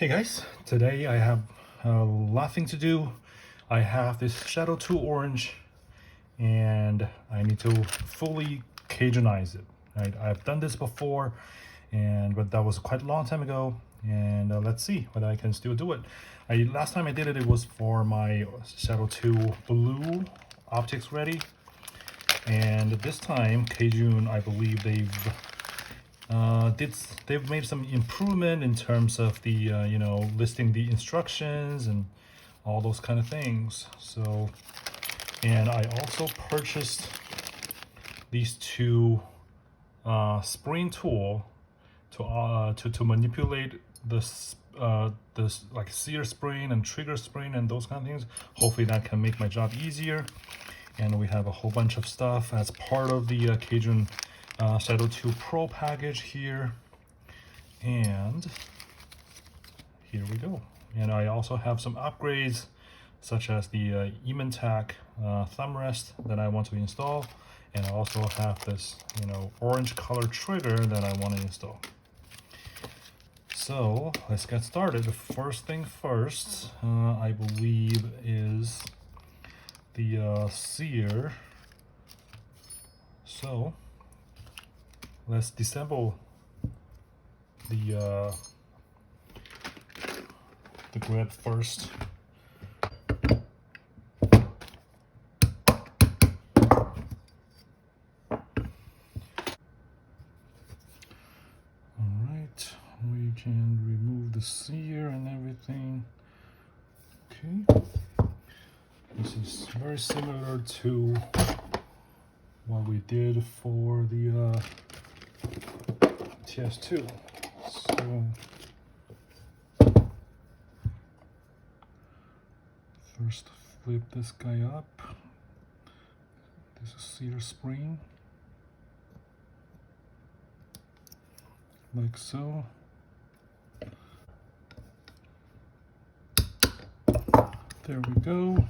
Hey guys, today I have a lot thing to do. I have this Shadow 2 orange and I need to fully Cajunize it. Right? I've done this before, but that was quite a long time ago, and let's see whether I can still do it. Last time I did it, it was for my Shadow 2 blue optics ready, and this time Cajun, I believe they've made some improvement in terms of the listing the instructions and all those kind of things. So, and I also purchased these two spring tool to manipulate this like sear spring and trigger spring and those kind of things. Hopefully that can make my job easier. And we have a whole bunch of stuff as part of the Cajun Shadow 2 Pro package here, and here we go. And I also have some upgrades such as the Emantac thumb rest that I want to install, and I also have this orange color trigger that I want to install. So let's get started. The first thing first, I believe, is the sear. So let's disassemble the grid first. Alright, we can remove the sear and everything. Okay. This is very similar to what we did for the TS2. So first flip this guy up. This is sear spring, like so. There we go.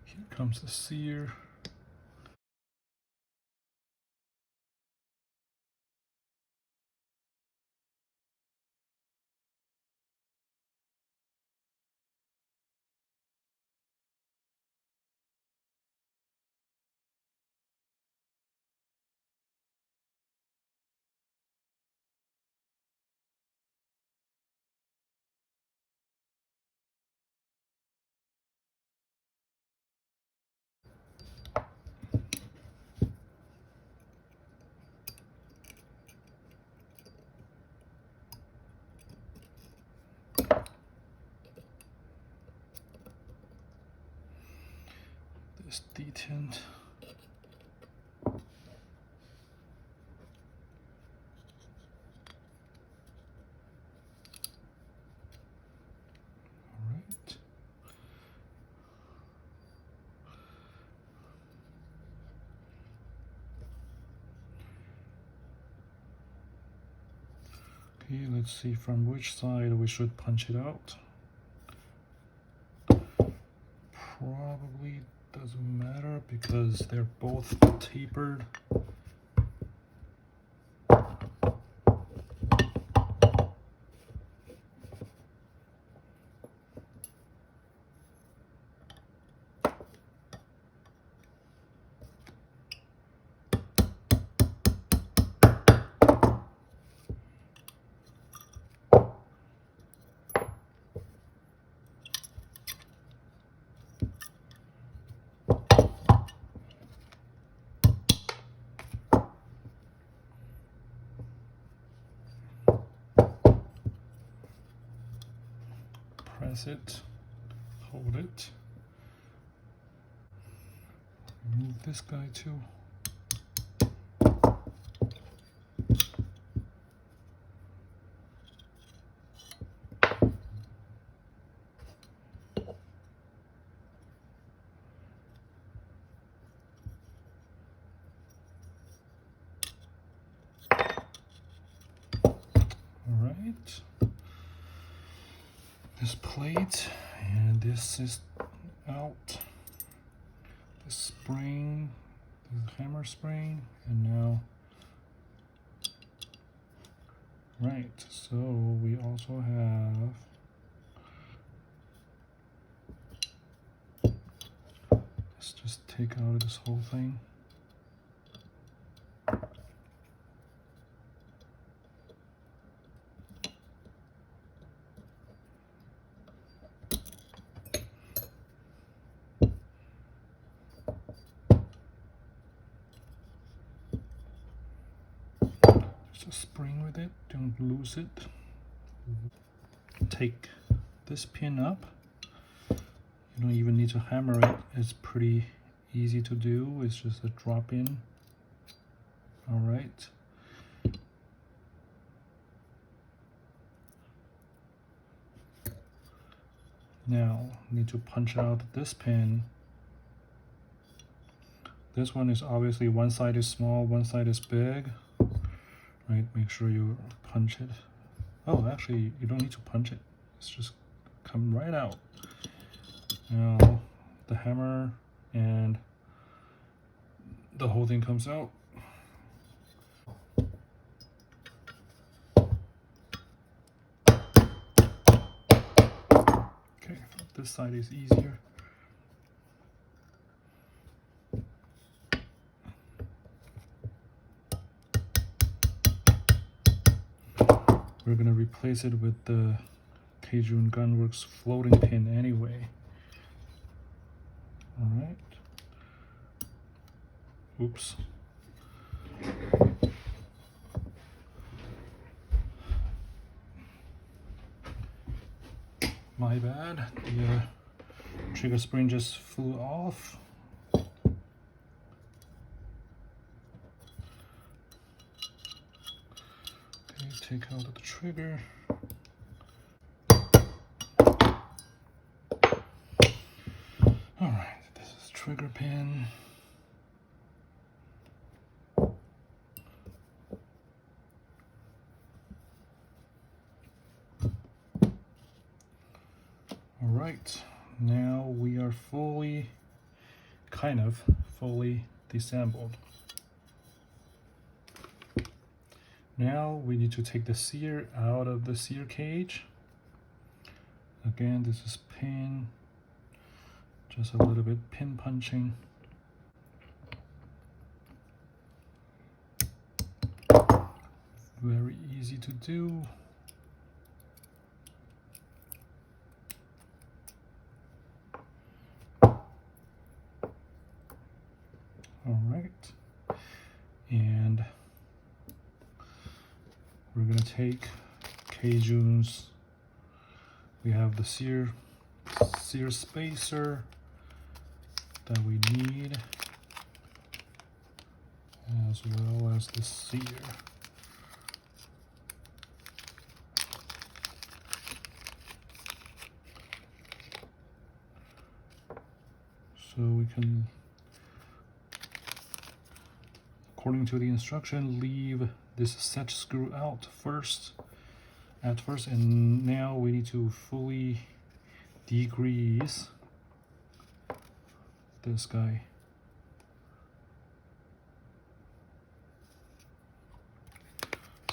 Here comes the sear. This detent. Alright. Okay, let's see from which side we should punch it out. Probably doesn't matter because they're both tapered. Press it, hold it, remove this guy too. All right. this plate, and this is out. The spring, the hammer spring, and now, right, so we also have let's just take out this whole thing. There's a spring with it, don't lose it. Take this pin up. You don't even need to hammer it. It's pretty easy to do. It's just a drop in. All right. Now, need to punch out this pin. This one is obviously one side is small, one side is big. Right, make sure you punch it. Oh, actually, you don't need to punch it. It's just come right out. Now, the hammer and the whole thing comes out. Okay, this side is easier. We're gonna replace it with the Cajun Gunworks floating pin anyway. All right. Oops. My bad. The trigger spring just flew off. Okay, take out the trigger. All right, this is trigger pin. All right, now we are kind of fully disassembled. Now we need to take the sear out of the sear cage. Again, this is pin, just a little bit pin punching. Very easy to do. All right, and we're gonna take Cajun's. We have the sear spacer that we need, as well as the sear. So we can, according to the instruction, leave this set screw out at first, and now we need to fully degrease this guy.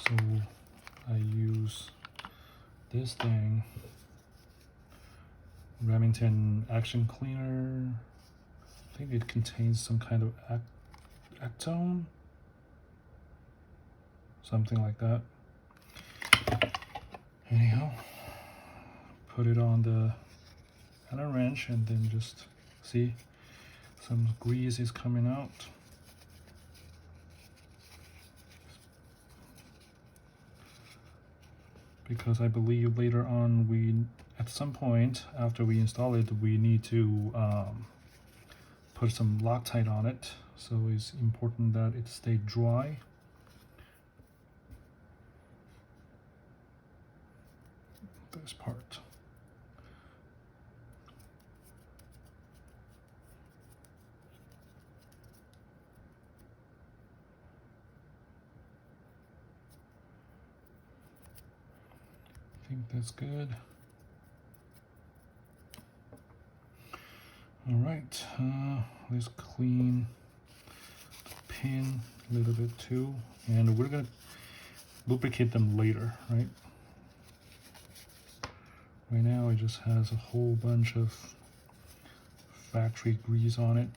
So I use this thing, Remington Action Cleaner. I think it contains some kind of acetone, something like that. Anyhow, put it on the Allen wrench and then just see some grease is coming out. Because I believe later on at some point after we install it, we need to put some Loctite on it. So it's important that it stay dry. This part. I think that's good. All right, let's clean the pin a little bit too, and we're gonna lubricate them later, right? Right now it just has a whole bunch of factory grease on it.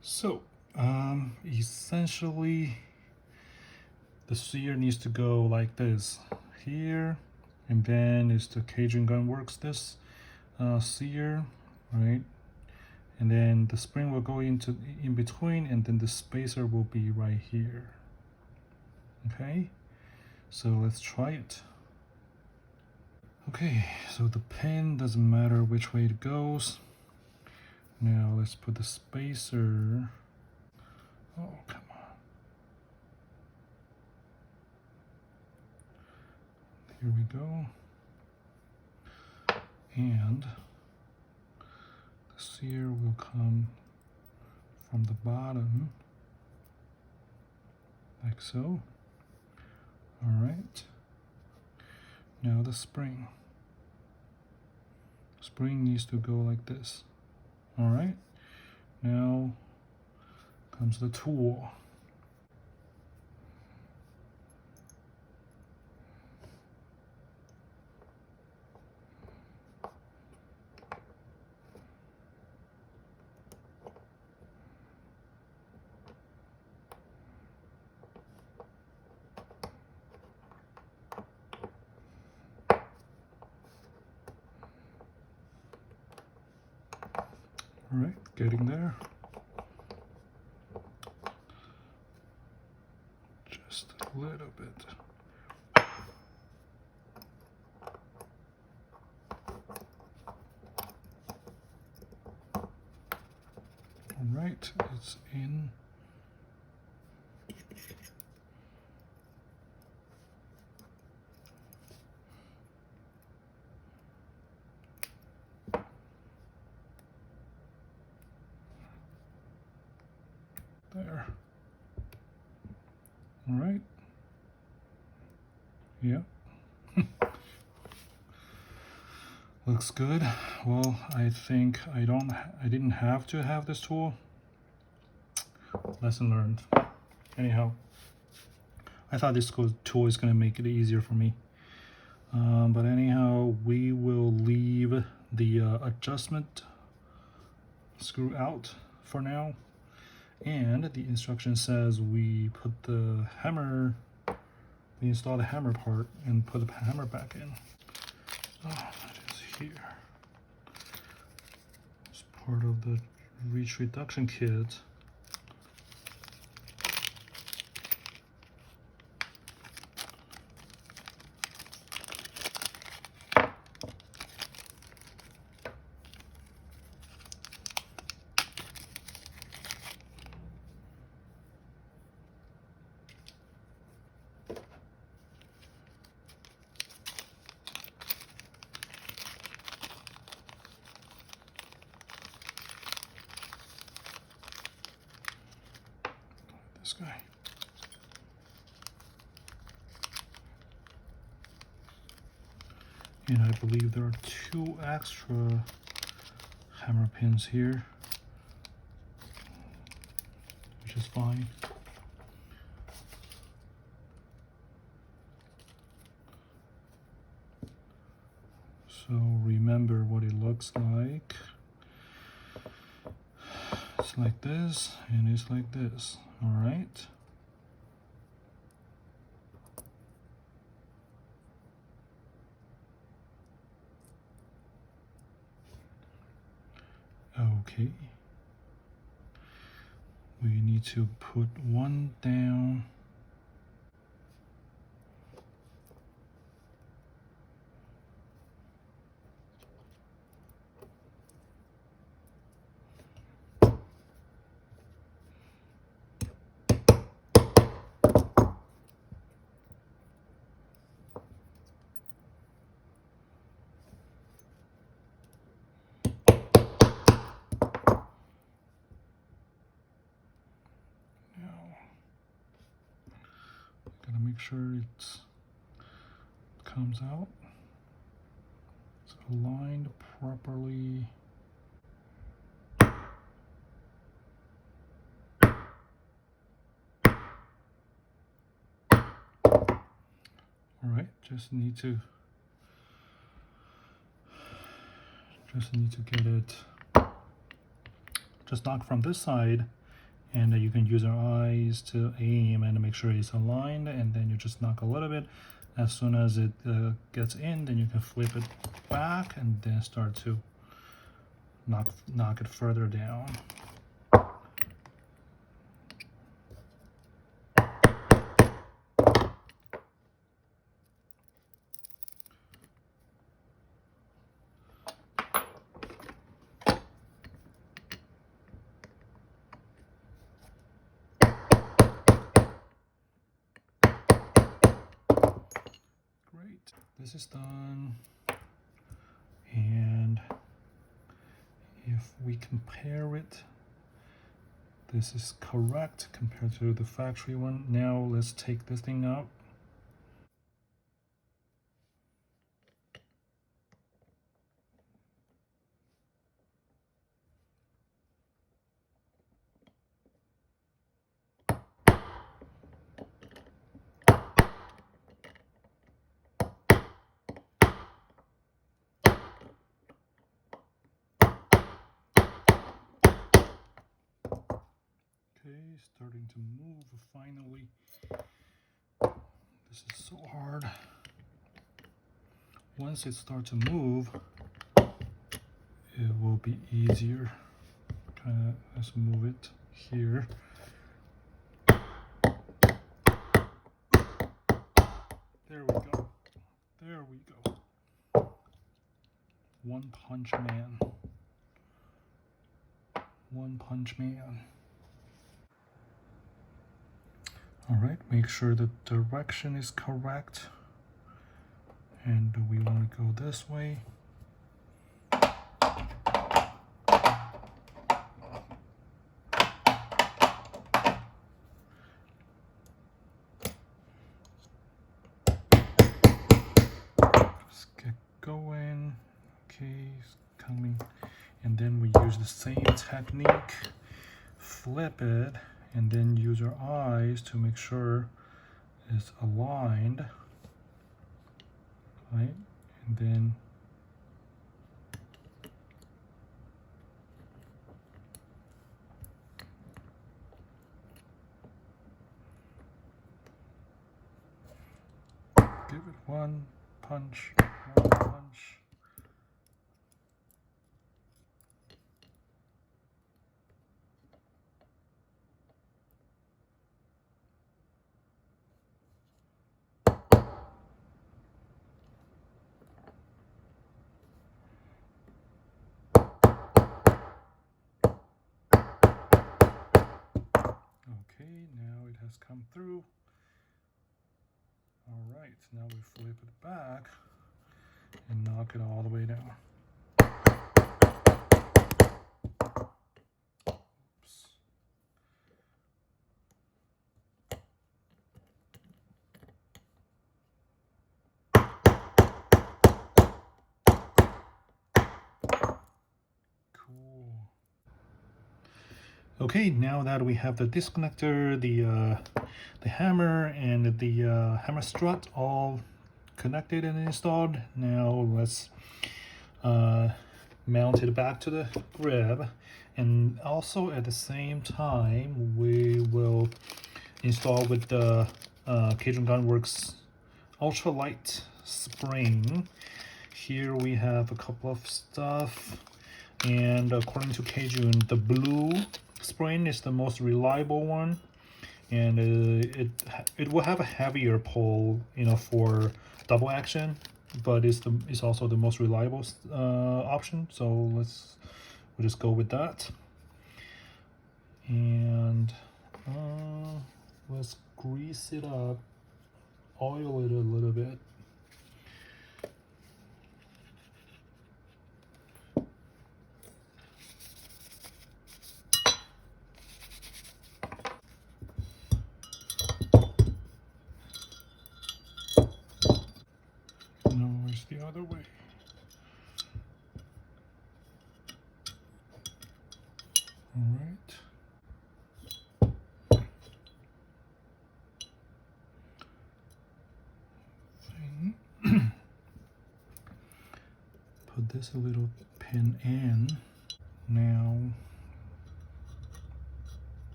So, essentially, the sear needs to go like this here, and then it's the Cajun gun works this sear, right? And then the spring will go into in between, and then the spacer will be right here. Okay, so let's try it. Okay, so the pin doesn't matter which way it goes. Now let's put the spacer. Oh, come on. Here we go. And the sear will come from the bottom, like so. All right. Now the spring. Spring needs to go like this. All right. Now comes the tool. All right, getting there. Just a little bit. All right, it's in. There. All right. Yeah. Looks good. Well, I think I didn't have to have this tool. Lesson learned. Anyhow, I thought this tool is going to make it easier for me. But anyhow, we will leave the adjustment screw out for now. And the instruction says we put the hammer, we install the hammer part and put the hammer back in. Oh, it is here. It's part of the reach reduction kit. This guy. And I believe there are 2 extra hammer pins here, which is fine. So remember what it looks like. It's like this, and it's like this, all right? Okay. We need to put one down. make sure it comes out. It's aligned properly. All right, just need to get it, just knock from this side, and you can use your eyes to aim and make sure it's aligned, and then you just knock a little bit. As soon as it gets in, then you can flip it back and then start to knock it further down. Great, this is done. And if we compare it, this is correct compared to the factory one. Now let's take this thing out. Okay, starting to move finally. This is so hard. Once it starts to move, it will be easier. Kind of, let's move it here. There we go. There we go. One punch man. One punch man. All right, make sure the direction is correct. And we want to go this way. Just get going. Okay, it's coming. And then we use the same technique. Flip it, and then use our eyes to make sure it's aligned. Right, and then give it one punch, one punch. Okay, now it has come through. All right, now we flip it back and knock it all the way down. Oops. Cool. Okay, now that we have the disconnector, the hammer, and the hammer strut all connected and installed, now let's mount it back to the grip. And also at the same time, we will install with the Cajun Gunworks ultralight spring. Here we have a couple of stuff, and according to Cajun, the blue spring is the most reliable one, and it will have a heavier pull, you know, for double action, but it's also the most reliable option. So we'll just go with that, and let's grease it up, oil it a little bit. put this a little pin in. Now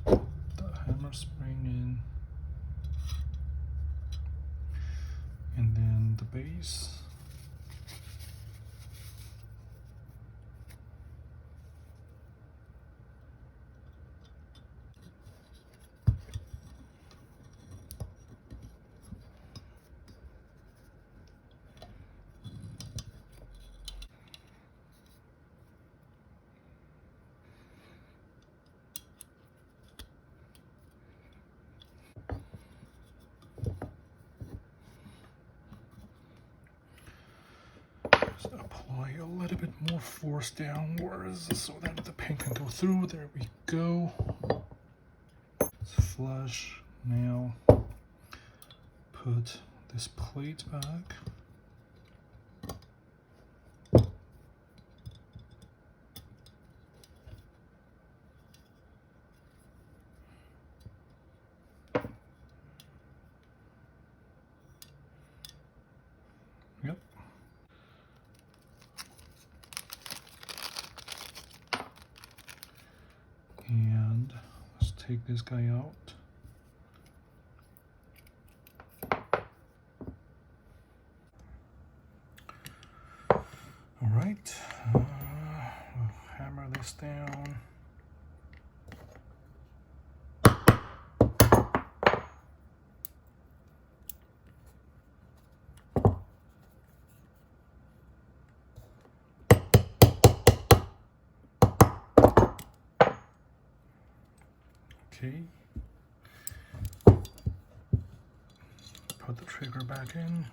the hammer spring in, and then the base. Apply a little bit more force downwards so that the pin can go through. There we go. It's flush. Now put this plate back. Yep. And let's take this guy out. All right, we'll hammer this down. Okay. Put the trigger back in.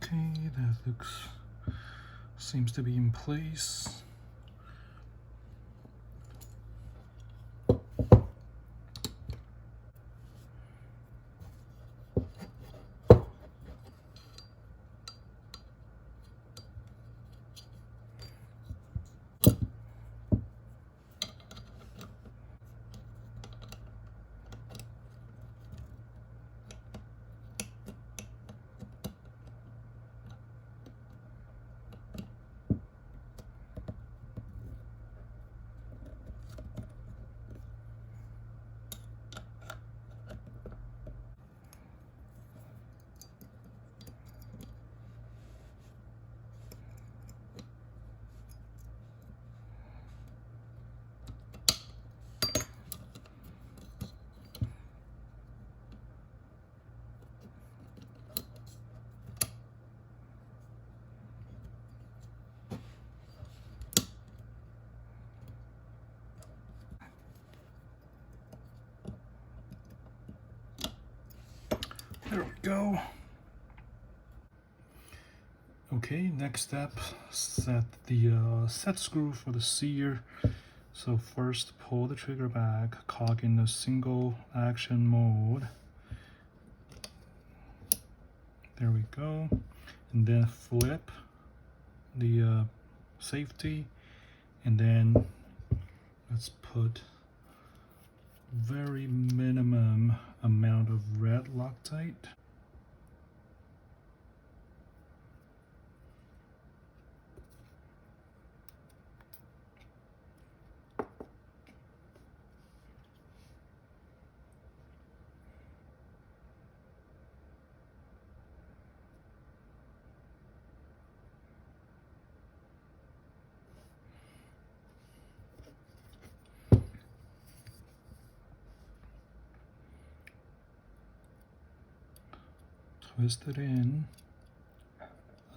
Okay, that seems to be in place. There we go. Okay, next step, set the set screw for the sear. So first pull the trigger back, cock in a single action mode. There we go. And then flip the safety, and then let's put very minimum amount of red Loctite. twist it in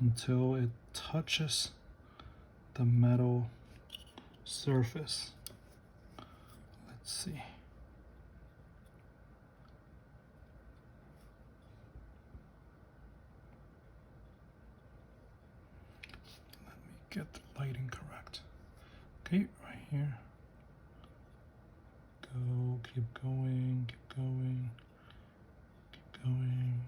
until it touches the metal surface. Let's see. Let me get the lighting correct. Okay, right here. Go, keep going, keep going, keep going.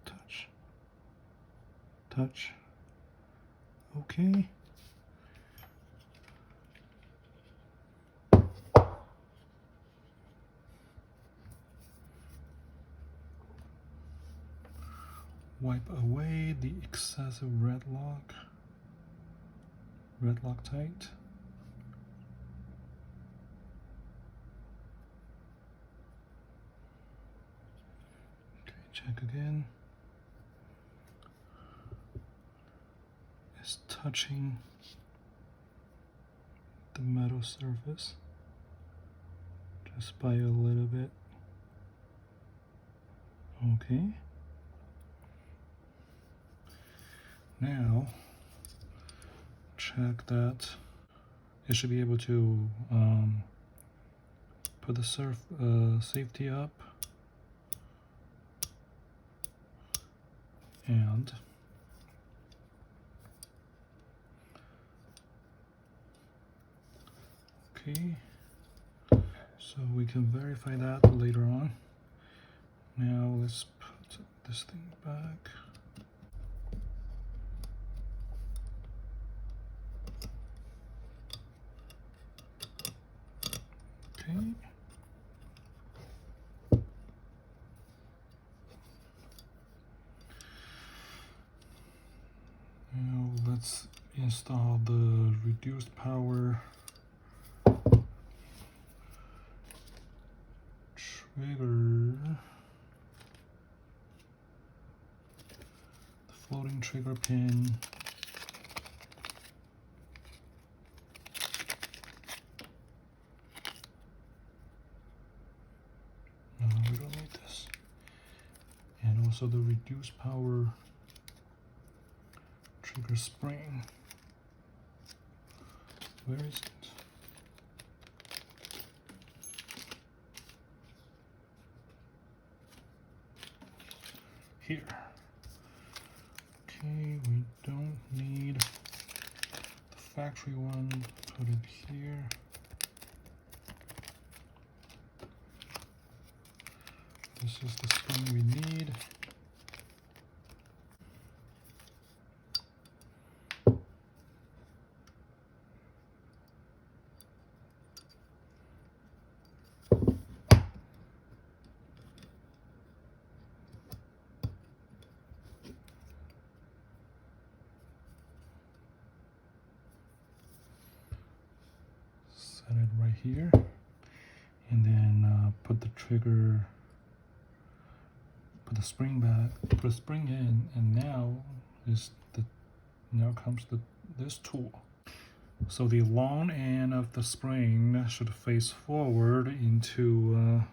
Touch. Touch. Okay. Wipe away the excessive red Loctite. Okay, check again. It's touching the metal surface just by a little bit. Okay. Now, check that it should be able to put the safety up and okay, so we can verify that later on. Now let's put this thing back. Okay. Now let's install the reduced power trigger, the floating trigger pin. No, we don't need this. And also the reduced power trigger spring. Where is it? Here. Okay, we don't need the factory one. Put it here. This is the spring we need. Set it right here, and then put the trigger, put the spring back, put the spring in, and now comes this tool. So the long end of the spring should face forward into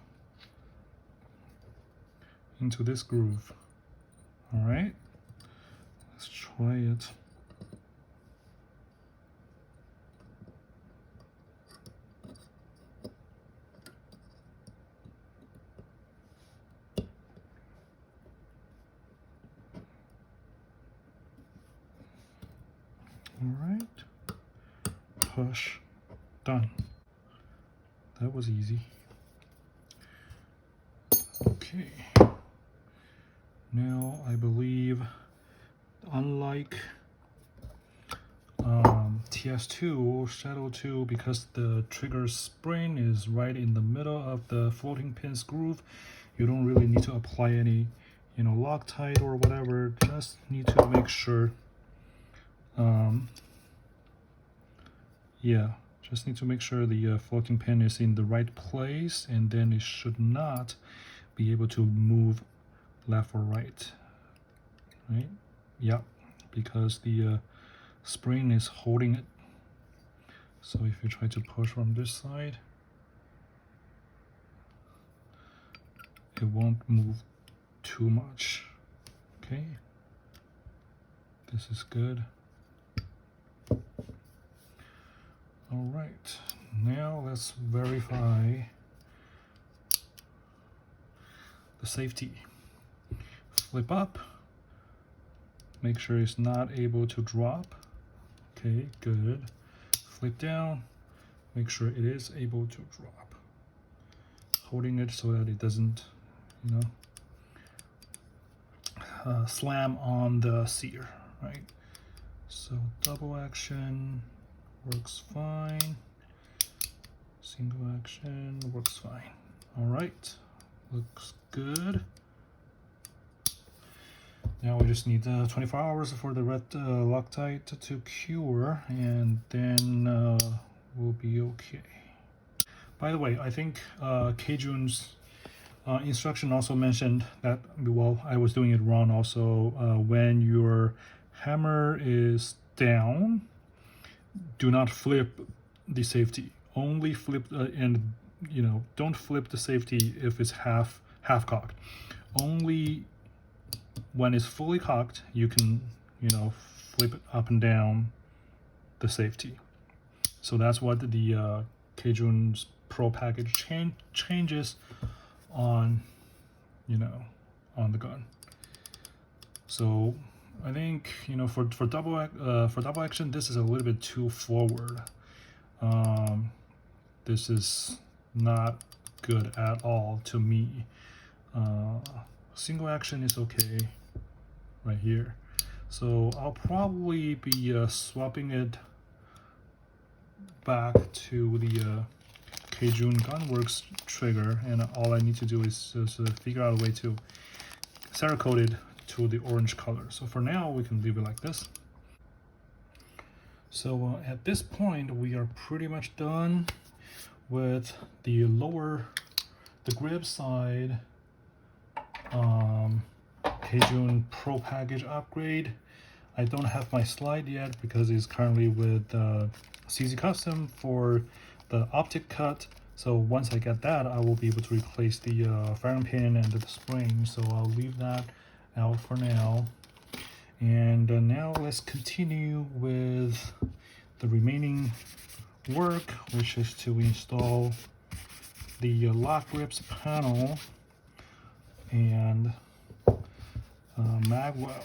this groove. All right, let's try it. All right, push, done. That was easy. Okay, now I believe, unlike TS2, Shadow 2, because the trigger spring is right in the middle of the floating pin's groove, you don't really need to apply any, Loctite or whatever. Just need to make sure. Just need to make sure the floating pin is in the right place, and then it should not be able to move left or right. right? Yep, because the spring is holding it. So if you try to push from this side, it won't move too much. Okay, this is good. All right, now let's verify the safety. Flip up, make sure it's not able to drop. Okay, good. Flip down, make sure it is able to drop. Holding it so that it doesn't, you know, slam on the sear, right? So double action works fine. Single action works fine. All right, looks good. Now we just need 24 hours for the red Loctite to cure, and then we'll be okay. By the way, I think Cajun's instruction also mentioned that, well, I was doing it wrong also. When your hammer is down, do not flip the safety. Only flip and you know, don't flip the safety if it's half cocked. Only when it's fully cocked, you can, you know, flip it up and down the safety. So that's what the Cajun's Pro package changes on, you know, on the gun. So I think, you know, for double action, this is a little bit too forward. This is not good at all to me. Single action is okay right here. So I'll probably be swapping it back to the Cajun Gunworks trigger, and all I need to do is just figure out a way to Cerakote it to the orange color. So for now, we can leave it like this. So at this point, we are pretty much done with the grip side Cajun Pro package upgrade. I don't have my slide yet because it's currently with CZ Custom for the optic cut. So once I get that, I will be able to replace the firing pin and the spring. So I'll leave that out for now. And now let's continue with the remaining work, which is to install the lock grips panel and magwell.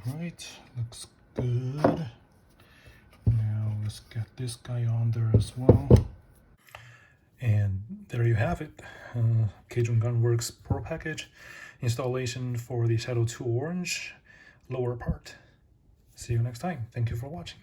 All right, looks good. Now let's get this guy on there as well. And there you have it. Cajun Gunworks Pro Package installation for the Shadow 2 Orange lower part. See you next time. Thank you for watching.